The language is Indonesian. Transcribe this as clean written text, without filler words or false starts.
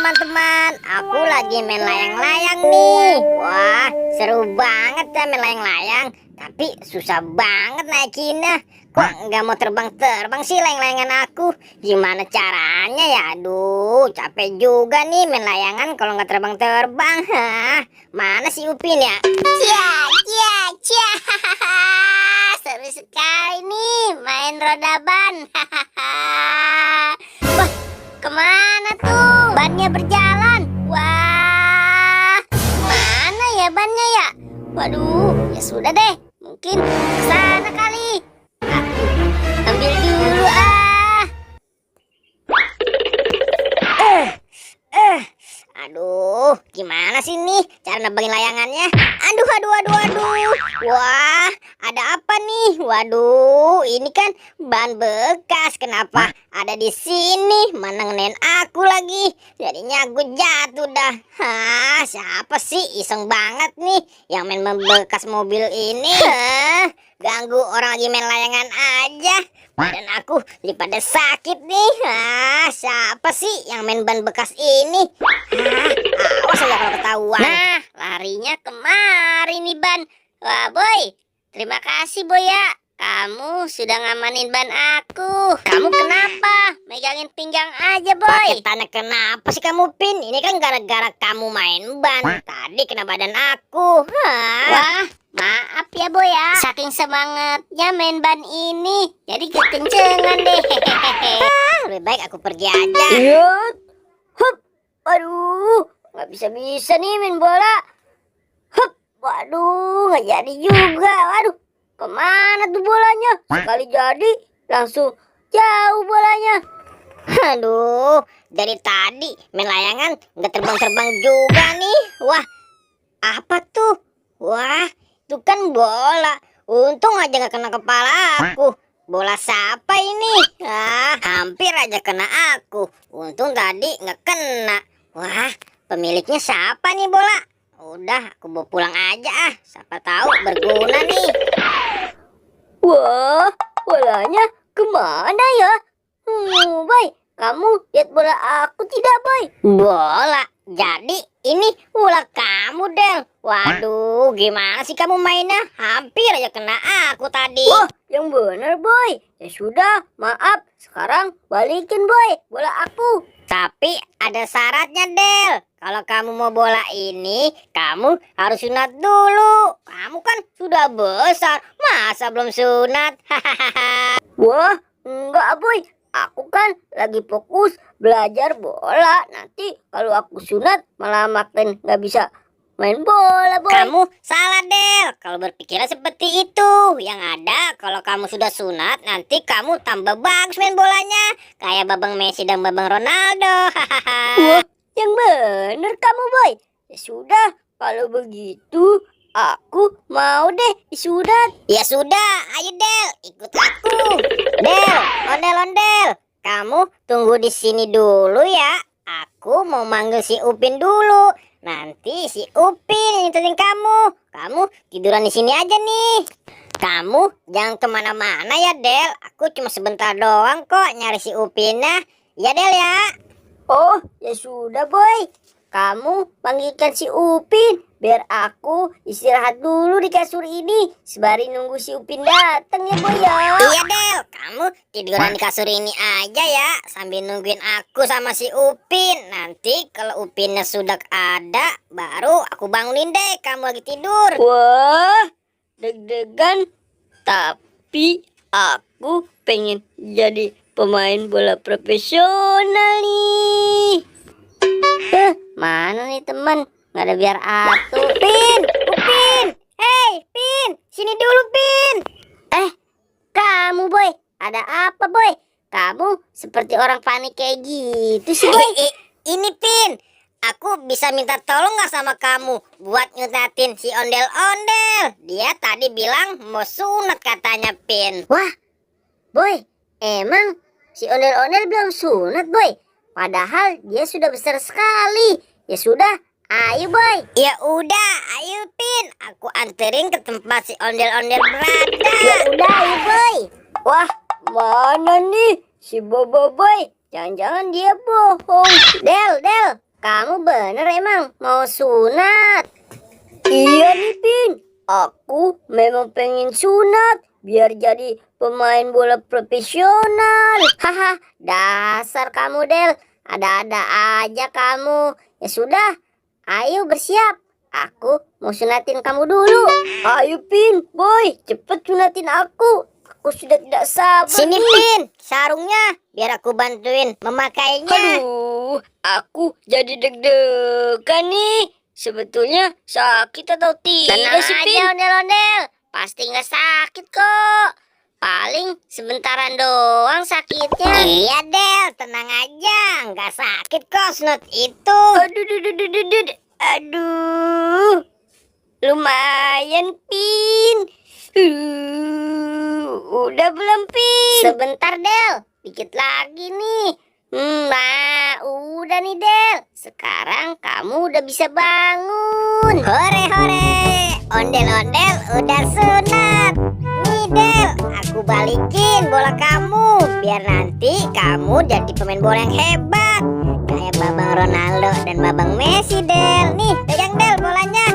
teman-teman, aku lagi main layang-layang nih. Wah, seru banget ya main layang-layang. Tapi susah banget naikinnya. Kok nggak mau terbang-terbang sih layang-layangan aku? Gimana caranya ya? Aduh, capek juga nih main layangan kalau nggak terbang-terbang. Hah, mana si Upin ya? Cia. Seru sekali nih main roda ban. Wah, kemana tuh? Bannya berjalan. Wah, mana ya bannya ya? Waduh, ya sudah deh. Mungkin ke sana kali. Aku ambil dulu ah. Aduh, gimana sih nih cara nebangin layangannya? Aduh. Wah, ada apa nih? Waduh, ini kan ban bekas. Kenapa ada di sini? Mana ngenain aku lagi? Jadinya aku jatuh dah. Hah, siapa sih iseng banget nih yang main bekas mobil ini? Hah, ganggu orang lagi main layangan aja. Badan aku jadi pada sakit nih. Hah, siapa sih yang main ban bekas ini? Hah, awas aja kalau ketahuan. Nah, larinya kemari nih ban. Wah, Boy, terima kasih Boy ya. Kamu sudah ngamanin ban aku. Kamu kenapa? Megangin pinggang aja, Boy. Pakai tanya kenapa sih kamu, Pin? Ini kan gara-gara kamu main ban. Tadi kena badan aku. Hah. Wah, maaf ya, Boy ya. Saking semangatnya main ban ini, jadi kekencengan deh. Lebih baik aku pergi aja. Yut. Hup. Aduh, nggak bisa-bisa nih main bola. Hup. Waduh, nggak jadi juga. Waduh, kemana tuh bolanya? Sekali jadi, langsung jauh bolanya. Aduh, dari tadi main layangan nggak terbang-terbang juga nih. Wah, apa tuh? Wah, itu kan bola. Untung aja nggak kena kepala aku. Bola siapa ini? Ah, hampir aja kena aku. Untung tadi nggak kena. Wah, pemiliknya siapa nih bola? Udah, aku bawa pulang aja ah. Siapa tahu berguna nih. Wah, bolanya kemana ya? Boy, kamu lihat bola aku tidak, Boy? Bola? Jadi ini bola kamu, Del. Waduh, gimana sih kamu mainnya? Hampir aja kena aku tadi. Wah, yang benar, Boy. Ya sudah, maaf. Sekarang balikin, Boy, bola aku. Tapi ada syaratnya, Del. Kalau kamu mau bola ini, kamu harus sunat dulu. Kamu kan sudah besar, masa belum sunat? Wah, enggak, Boy. Aku kan lagi fokus belajar bola. Nanti kalau aku sunat malah makin nggak bisa main bola, Boy. Kamu salah, Del. Kalau berpikiran seperti itu, yang ada kalau kamu sudah sunat, nanti kamu tambah bagus main bolanya, kayak Babang Messi dan Babang Ronaldo. Wah, yang bener kamu, Boy. Ya sudah, kalau begitu aku mau deh disunat. Ya sudah, ayo Del, ikut aku. Del, ondel-ondel, kamu tunggu di sini dulu ya. Aku mau manggil si Upin dulu. Nanti si Upin yang nyututin kamu. Kamu tiduran di sini aja nih. Kamu jangan kemana-mana ya, Del. Aku cuma sebentar doang kok nyari si Upinnya. Ya, Del ya. Oh, ya sudah, Boy. Kamu panggilkan si Upin biar aku istirahat dulu di kasur ini sembari nunggu si Upin datang ya, Boy ya. Iya, Del. Kamu tiduran di kasur ini aja ya sambil nungguin aku sama si Upin. Nanti kalau Upinnya sudah ada, baru aku bangunin deh. Kamu lagi tidur. Wah, deg-degan. Tapi aku pengen jadi pemain bola profesional nih. Mana nih teman? Nggak ada biar atuh. Pin, Upin. Hey, Pin, sini dulu, Pin. Kamu, Boy. Ada apa, Boy? Kamu seperti orang panik kayak gitu sih, Boy. Ini, Pin. Aku bisa minta tolong nggak sama kamu buat nyunatin si ondel-ondel? Dia tadi bilang mau sunat katanya, Pin. Wah, Boy, emang si ondel-ondel belum sunat, Boy? Padahal dia sudah besar sekali. Ya sudah, ayo, Boy. Ya udah, ayo, Pin. Aku anterin ke tempat si ondel-ondel berada. Ya udah, ayo, Boy. Wah, mana nih si Bobo, Boy? Jangan-jangan dia bohong. Del, kamu bener emang mau sunat? Iya nih, Pin. Aku memang pengen sunat biar jadi pemain bola profesional. Haha, dasar kamu, Del. Ada-ada aja kamu. Ya sudah, ayo bersiap. Aku mau sunatin kamu dulu. Ayo, Pin, boy, cepet sunatin aku. Aku sudah tidak sabar. Sini, Pin, sarungnya. Biar aku bantuin memakainya. Aduh, aku jadi deg-degan nih. Sebetulnya sakit atau tidak sih, Pin? Tenang aja, ondel-ondel. Pasti nggak sakit kok. Paling sebentaran doang sakitnya. Iya, Del. Tenang aja. Nggak sakit kok sunat itu. Aduh. Lumayan, Pin. Udah belum, Pin? Sebentar, Del. Dikit lagi nih. Nah, udah nih, Del. Sekarang kamu udah bisa bangun. Hore, hore. Ondel-ondel udah sunat. Nih, Del. Aku balikin bola kamu. Biar nanti kamu jadi pemain bola yang hebat. Kayak Babang Ronaldo dan Babang Messi, Del. Nih, pegang, Del, bolanya.